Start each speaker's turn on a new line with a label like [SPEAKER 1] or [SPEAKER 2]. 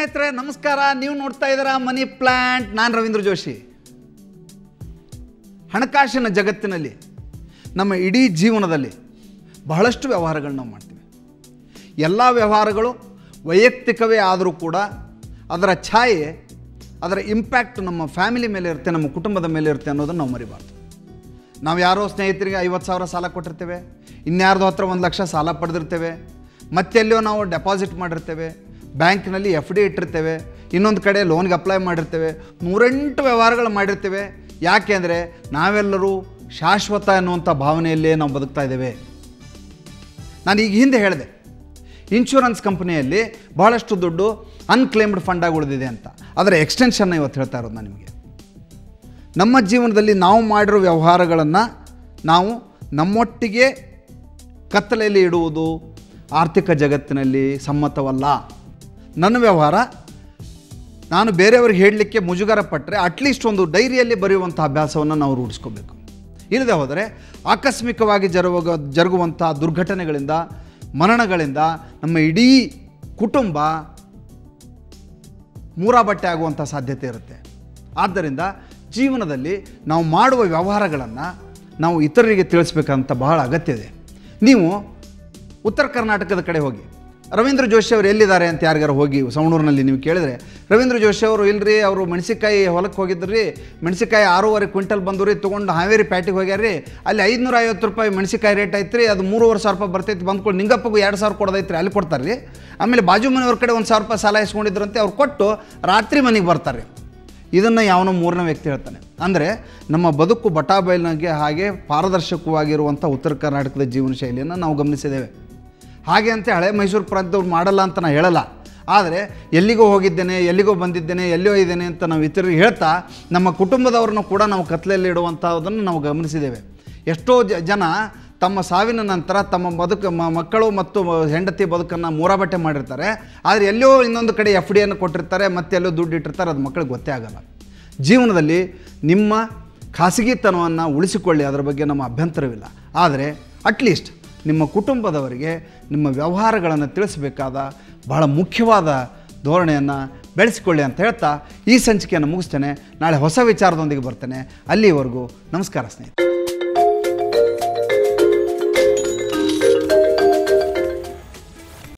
[SPEAKER 1] ಸ್ನೇಹಿತರೆ ನಮಸ್ಕಾರ. ನೀವು ನೋಡ್ತಾ ಇದ್ದೀರಾ ಮನಿ ಪ್ಲಾಂಟ್. ನಾನು ರವೀಂದ್ರ ಜೋಶಿ. ಹಣಕಾಸಿನ ಜಗತ್ತಿನಲ್ಲಿ ನಮ್ಮ ಇಡೀ ಜೀವನದಲ್ಲಿ ಬಹಳಷ್ಟು ವ್ಯವಹಾರಗಳನ್ನ ನಾವು ಮಾಡ್ತೀವಿ. ಎಲ್ಲ ವ್ಯವಹಾರಗಳು ವೈಯಕ್ತಿಕವೇ ಆದರೂ ಕೂಡ ಅದರ ಛಾಯೆ, ಅದರ ಇಂಪ್ಯಾಕ್ಟ್ ನಮ್ಮ ಫ್ಯಾಮಿಲಿ ಮೇಲೆ ಇರುತ್ತೆ, ನಮ್ಮ ಕುಟುಂಬದ ಮೇಲೆ ಇರುತ್ತೆ ಅನ್ನೋದನ್ನು ನಾವು ಮರಿಬಾರ್ದು. ನಾವು ಯಾರೋ ಸ್ನೇಹಿತರಿಗೆ 50,000 ಸಾಲ ಕೊಟ್ಟಿರ್ತೇವೆ, ಇನ್ಯಾರ್ದೋ ಹತ್ರ 1 ಲಕ್ಷ ಸಾಲ ಪಡೆದಿರ್ತೇವೆ, ಮತ್ತೆಲ್ಲೋ ನಾವು ಡೆಪಾಸಿಟ್ ಮಾಡಿರ್ತೇವೆ, ಬ್ಯಾಂಕ್ನಲ್ಲಿ FD ಇಟ್ಟಿರ್ತೇವೆ, ಇನ್ನೊಂದು ಕಡೆ ಲೋನ್ಗೆ ಅಪ್ಲೈ ಮಾಡಿರ್ತೇವೆ, 108 ವ್ಯವಹಾರಗಳು ಮಾಡಿರ್ತೇವೆ. ಯಾಕೆ ಅಂದರೆ ನಾವೆಲ್ಲರೂ ಶಾಶ್ವತ ಅನ್ನುವಂಥ ಭಾವನೆಯಲ್ಲೇ ನಾವು ಬದುಕ್ತಾ ಇದ್ದೇವೆ. ನಾನು ಈಗ ಹಿಂದೆ ಹೇಳಿದೆ, ಇನ್ಶೂರೆನ್ಸ್ ಕಂಪನಿಯಲ್ಲಿ ಬಹಳಷ್ಟು ದುಡ್ಡು ಅನ್ಕ್ಲೇಮ್ಡ್ ಫಂಡಾಗಿ ಉಳಿದಿದೆ ಅಂತ. ಅದರ ಎಕ್ಸ್ಟೆನ್ಷನ್ನ ಇವತ್ತು ಹೇಳ್ತಾ ಇರೋದು ನಾನು ನಿಮಗೆ. ನಮ್ಮ ಜೀವನದಲ್ಲಿ ನಾವು ಮಾಡಿರೋ ವ್ಯವಹಾರಗಳನ್ನು ನಾವು ನಮ್ಮೊಟ್ಟಿಗೆ ಕತ್ತಲೆಯಲ್ಲಿ ಇಡುವುದು ಆರ್ಥಿಕ ಜಗತ್ತಿನಲ್ಲಿ ಸಮ್ಮತವಲ್ಲ. ನನ್ನ ವ್ಯವಹಾರ ನಾನು ಬೇರೆಯವ್ರಿಗೆ ಹೇಳಲಿಕ್ಕೆ ಮುಜುಗರ ಪಟ್ಟರೆ ಅಟ್ಲೀಸ್ಟ್ ಒಂದು ಡೈರಿಯಲ್ಲಿ ಬರೆಯುವಂಥ ಅಭ್ಯಾಸವನ್ನು ನಾವು ರೂಢಿಸ್ಕೋಬೇಕು. ಇಲ್ಲದೆ ಹೋದರೆ ಆಕಸ್ಮಿಕವಾಗಿ ಜರುಗುವಂಥ ದುರ್ಘಟನೆಗಳಿಂದ, ಮರಣಗಳಿಂದ ನಮ್ಮ ಇಡೀ ಕುಟುಂಬ ಮೂರಾಬಟ್ಟೆ ಆಗುವಂಥ ಸಾಧ್ಯತೆ ಇರುತ್ತೆ. ಆದ್ದರಿಂದ ಜೀವನದಲ್ಲಿ ನಾವು ಮಾಡುವ ವ್ಯವಹಾರಗಳನ್ನು ನಾವು ಇತರರಿಗೆ ತಿಳಿಸ್ಬೇಕಂತ ಬಹಳ ಅಗತ್ಯ ಇದೆ. ನೀವು ಉತ್ತರ ಕರ್ನಾಟಕದ ಕಡೆ ಹೋಗಿ ರವೀಂದ್ರ ಜೋಶಿ ಅವರು ಎಲ್ಲಿದ್ದಾರೆ ಅಂತ ಯಾರಿಗಾರು ಹೋಗಿ ಸವಣೂರಿನಲ್ಲಿ ನೀವು ಕೇಳಿದರೆ, ರವೀಂದ್ರ ಜೋಶಿ ಅವರು ಇಲ್ಲರಿ, ಅವರು ಮೆಣಸಿಕಾಯಿ ಹೊಲಕ್ಕೆ ಹೋಗಿದ್ರಿ, ಮೆಣಸಿಕಾಯಿ 6.5 ಕ್ವಿಂಟಲ್ ಬಂದು ರೀ, ತೊಗೊಂಡು ಹಾವೇರಿ ಪ್ಯಾಟಿಗೆ ಹೋಗ್ಯಾರ್ರಿ, ಅಲ್ಲಿ 550 ರೂಪಾಯಿ ಮೆಣಸಿಕಾಯಿ ರೇಟ್ ಐತ್ರಿ, ಅದು 3,500 ರೂಪಾಯಿ ಬರ್ತೈತಿ, ಬಂದ್ಕೊಂಡು ನಿಂಗಪ್ಪಗೂ 2,000 ಕೊಡೋದೈತ್ರಿ, ಅಲ್ಲಿ ಕೊಡ್ತಾರೆ ರೀ. ಆಮೇಲೆ ಬಾಜು ಮನೆಯವ್ರ ಕಡೆ 1,000 ರೂಪಾಯಿ ಸಾಲ ಇಸ್ಕೊಂಡಿದ್ರಂತೆ, ಅವ್ರು ಕೊಟ್ಟು ರಾತ್ರಿ ಮನೆಗೆ ಬರ್ತಾರೆ. ಇದನ್ನು ಯಾವನೋ 3ನೇ ವ್ಯಕ್ತಿ ಹೇಳ್ತಾನೆ. ಅಂದರೆ ನಮ್ಮ ಬದುಕು ಬಟಾಬೈಲಿಗೆ ಹಾಗೆ ಪಾರದರ್ಶಕವಾಗಿರುವಂಥ ಉತ್ತರ ಕರ್ನಾಟಕದ ಜೀವನ ಶೈಲಿಯನ್ನು ನಾವು ಗಮನಿಸಿದ್ದೇವೆ. ಹಾಗೆ ಅಂತ ಹಳೆ ಮೈಸೂರು ಪ್ರಾಂತ್ಯದವ್ರು ಮಾಡಲ್ಲ ಅಂತ ನಾನು ಹೇಳಲ್ಲ. ಆದರೆ ಎಲ್ಲಿಗೋ ಹೋಗಿದ್ದೇನೆ, ಎಲ್ಲಿಗೋ ಬಂದಿದ್ದೇನೆ, ಎಲ್ಲೋ ಇದ್ದೇನೆ ಅಂತ ನಾವು ಇತರರಿಗೆ ಹೇಳ್ತಾ ನಮ್ಮ ಕುಟುಂಬದವ್ರನ್ನ ಕೂಡ ನಾವು ಕತ್ಲೆಯಲ್ಲಿ ಇಡುವಂಥದ್ದನ್ನು ನಾವು ಗಮನಿಸಿದ್ದೇವೆ. ಎಷ್ಟೋ ಜನ ತಮ್ಮ ಸಾವಿನ ನಂತರ ತಮ್ಮ ಮಕ್ಕಳು ಮತ್ತು ಹೆಂಡತಿ ಬದುಕನ್ನು ಮೂರಾಬಟ್ಟೆ ಮಾಡಿರ್ತಾರೆ. ಆದರೆ ಎಲ್ಲೋ ಇನ್ನೊಂದು ಕಡೆ FDಯನ್ನು ಕೊಟ್ಟಿರ್ತಾರೆ, ಮತ್ತೆಲ್ಲೋ ದುಡ್ಡು ಇಟ್ಟಿರ್ತಾರೆ, ಅದು ಮಕ್ಕಳಿಗೆ ಗೊತ್ತೇ ಆಗಲ್ಲ. ಜೀವನದಲ್ಲಿ ನಿಮ್ಮ ಖಾಸಗಿತನವನ್ನು ಉಳಿಸಿಕೊಳ್ಳಿ, ಅದರ ಬಗ್ಗೆ ನಮ್ಮ ಅಭ್ಯಂತರವಿಲ್ಲ. ಆದರೆ ಅಟ್ಲೀಸ್ಟ್ ನಿಮ್ಮ ಕುಟುಂಬದವರಿಗೆ ನಿಮ್ಮ ವ್ಯವಹಾರಗಳನ್ನು ತಿಳಿಸಬೇಕಾದ ಬಹಳ ಮುಖ್ಯವಾದ ಧೋರಣೆಯನ್ನು ಬೆಳೆಸಿಕೊಳ್ಳಿ ಅಂತ ಹೇಳ್ತಾ ಈ ಸಂಚಿಕೆಯನ್ನು ಮುಗಿಸ್ತೇನೆ. ನಾಳೆ ಹೊಸ ವಿಚಾರದೊಂದಿಗೆ ಬರ್ತೇನೆ. ಅಲ್ಲಿವರೆಗೂ ನಮಸ್ಕಾರ ಸ್ನೇಹಿತರೆ.